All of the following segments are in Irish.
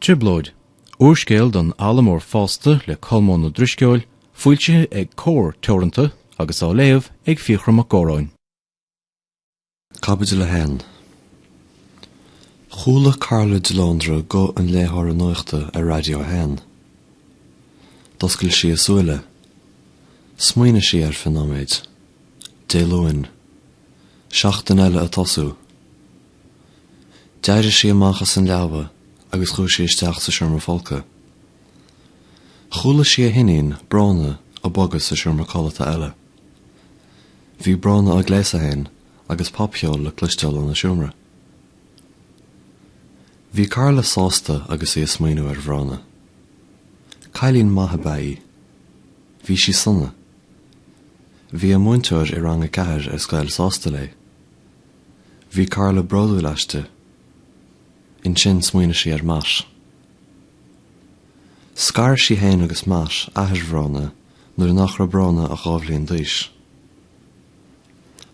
Trioblóid, uair scéal don alamór fásta le colmón na drisceoil, fuilte ag cór teoranta agus á léamh ag fiachram a góráin. Cabid le hen. Garda Carla de Lóndra go an Leabhar an nuachta a radio hen. Doscail si a Saol. Smaoine si ar fenóméid. Déluin. Seachtain eile a tosú. Deireadh si amachchas an leabhar agus chuaigh si isteach sa siúrma fholca. Chúla si a hinaín brána a bogus sa siúrma colata eile. Bhí brána ag léis a hain agus papcheol le cluisteáil an na siúmra. Bhí Carla sásta agus é smaoinú ar bhrána. Cailín maithe baí. Bhí si sanna. Bhí a muinteoir i rang a ceathir ar scéal sásta lé. Bhí Carla brodú leiste. In sin smaoine si ar más. Scar si hain agus más ahir bhrána nuair nach ra brána a ghabhlíonn díos.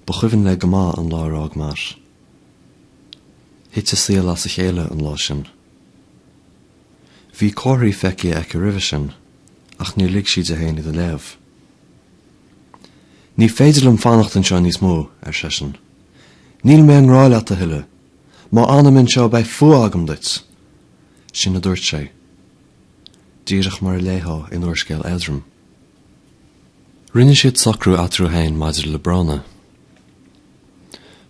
Ba chuimhinn le go maith an lárág más. Hitte scéal as a chéile an lá sin. Bhí cóirí feici ag a ribh sin, ach ní lig siad a hain i do léamh. Ní féidir an fannacht an seo níos mó ar sesin. Níl mé an ráil at a thuile, má anam in seo bei fuagam dit. Sin a dúirt sé. Díreach mar létha in uair scéal éadrom. Rinne siad socrú atrú hain maidir le brána.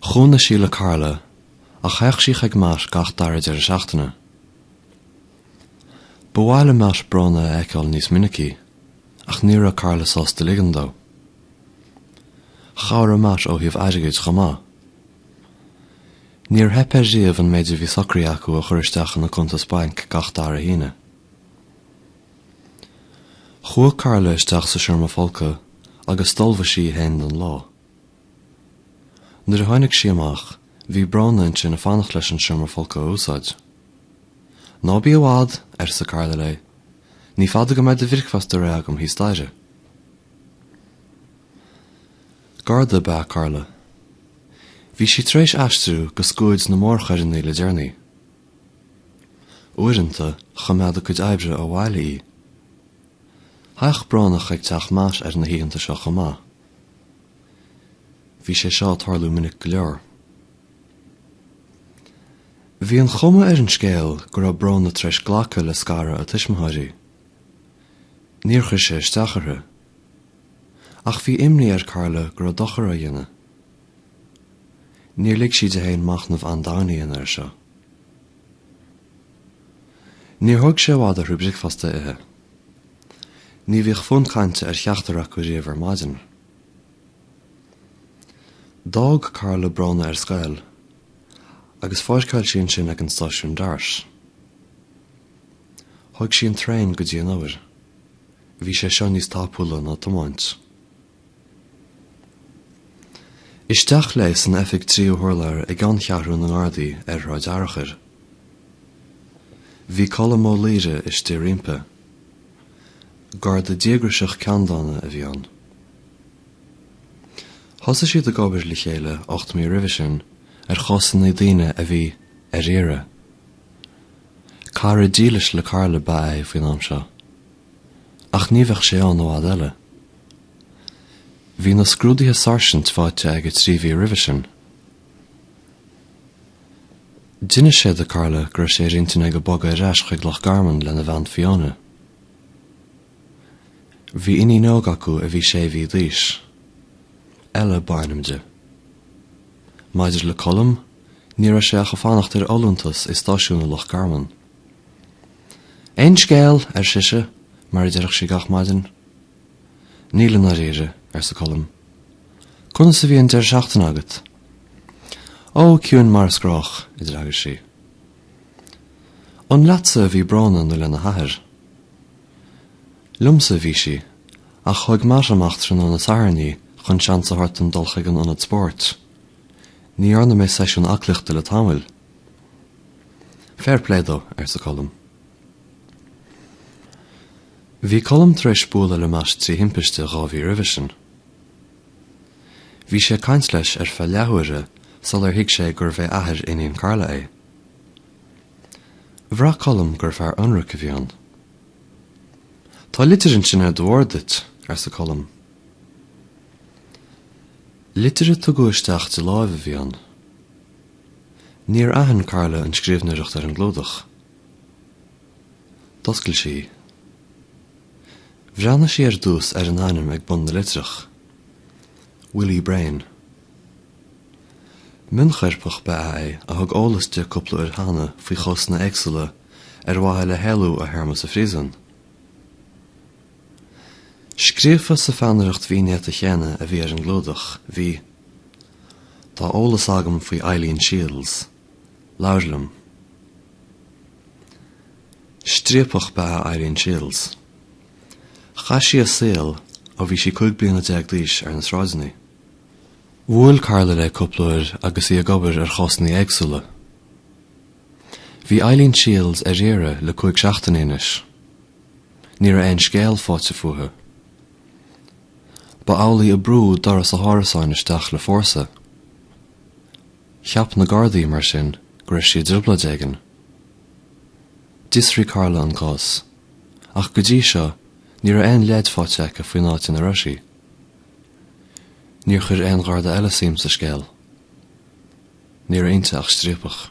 Chúna sí le Carla, a chaich sí ag más gach darad ar a seachtainna. Bhhaile más brána a eiceáil níos minicí, ach níor a Carla sásta ligean dó. Chawr a más ó híomh airigid chamá. Níor hepe riamh an méidir bhí socraí acu a churisteach na contas bank gach dar a híine. Chua Carla isteach sa siúrma fholca agus dulbha sí hain an lá. Nuair a tháinig sí amach, bhí brána in sin a fannach leis an siúrma fholca úsáid. Ná bí a bhád ar sa Carla lé, ní fada go méid a bhirchfast a ré agam hí staire. Garda ba Carla. Bhí si tréis aistriú go scúid na mórchaireannaí le déarnaí. Uaireanta chamead a cuid oibre ó bhaile í. Haich bránach ag teach más ar na híonanta seo chamá. Bhí sé seo tarlú minic go leor. Bhí an chuma ar an scéal gur a brána treis ghlacha le scara a tuismtháirí. Níor chuir sé isteachar. Ach bhí imní ar Carla gur a dochar a dhéine. Níor lig siad a hain machnamh an dánaíon ar seo. Níor thug sé bhád a rúbrich fasta ithe. Ní bhíoh foncainte ar cheachtarach go riamh ar maidin. Dág Carla brána ar scéal, agus fáisceáil sin ag an stáisiún dárs. Thug sí an trein go dtí an ábhar. Bhí sé seo níos tápúla ná tomáint. Isteach leis an effig tríú thuirleir ag an cheathrún an ardaí ar ráid airachir. Bhí colla mó líre is tí rimpe. Garda díagraseach ceandána a bhí an. Thosa siad a gabhar le chéile 8 mí roimhe sin ar chosan na daoine a bhí ar éire. Cara dílis le Carla ba é faoin am seo. Ach ní bheadh sé an ó eile. Bhí na scrúdaithe sarsint fáite ag a tríomhí roimhe sin. Duine sé de Carla gur sé riantain ag go boga reis chuig Loch Garman le na bhean fiána. Bhí inniu acu a bhí sé bhí díos. Eile bainimde. Maidir le colm, ní ra sé a fannacht ar olúntas is stáisiúna Loch Garman. Ein scéal ar siise, mar idirach sí gach maidin. Nílan a réire ar sa colm. Conna sa bhíon deir seachtain agat. Ó ciúin mar scrách idir agus sí. An leatsa bhí brána nó lena hathair. Lumsa bhí si, ach chuig más amacht trína na tarnaí chun seans a hart an dulchaig an anad sport. Ní arna mé seisiún acliachta le tamil. Fair play dó ar sa colm. Bhí colm treis búla le más trí himpiste gábhí roimhe sin. Bhí sé caint leis ar fe leabhare sal ar hiic sé gur bheith ahir inon Carla é. bhra colm gur fear anrach a bhí an. Tá literin sin ar dúordit ar sa colm. Litere tuguisteach de láimh a bhí an. Níor aithin Carla an scríbhneoireacht ar an glódach. Toscail sí. Bhreanna sí ar dús ar an ainm ag bun na litreach. Willie Brain. Min chuirpach be é a thug ólaiste cúpla ar hana faoi chosna éagsúla ar bhaithe le heilú a Hermas a Phríosan. Scríofa sa fanaireacht bhínéat a chéine a bhí ar an glódach bhí Tá ólas agam faoi Eileen Shields, Lairlam. Striapach be Eileen Shields. Cha sí a scéal ó bhí sí 5 bliana déag ar na sráidní. Bhfuil Carla le cúplair agus í a gobar ar chosnaí éagsúla. Bhí Eileen Shields ar éire le 5 seachtanéis. Níor a aon scéal fáte fuatha. Ba álaí a brú doras a hárasáin isteach le fórsa. Cheap na Gardaí mar sin gur is sí Trioblóid éigean. Disrí Carla an cás, ach go dtí seo níor a aon léad fáte a faoin áit in a roisí. Níor chuir aon Garda eile sim sa scéal. Níor aonta ach striapach.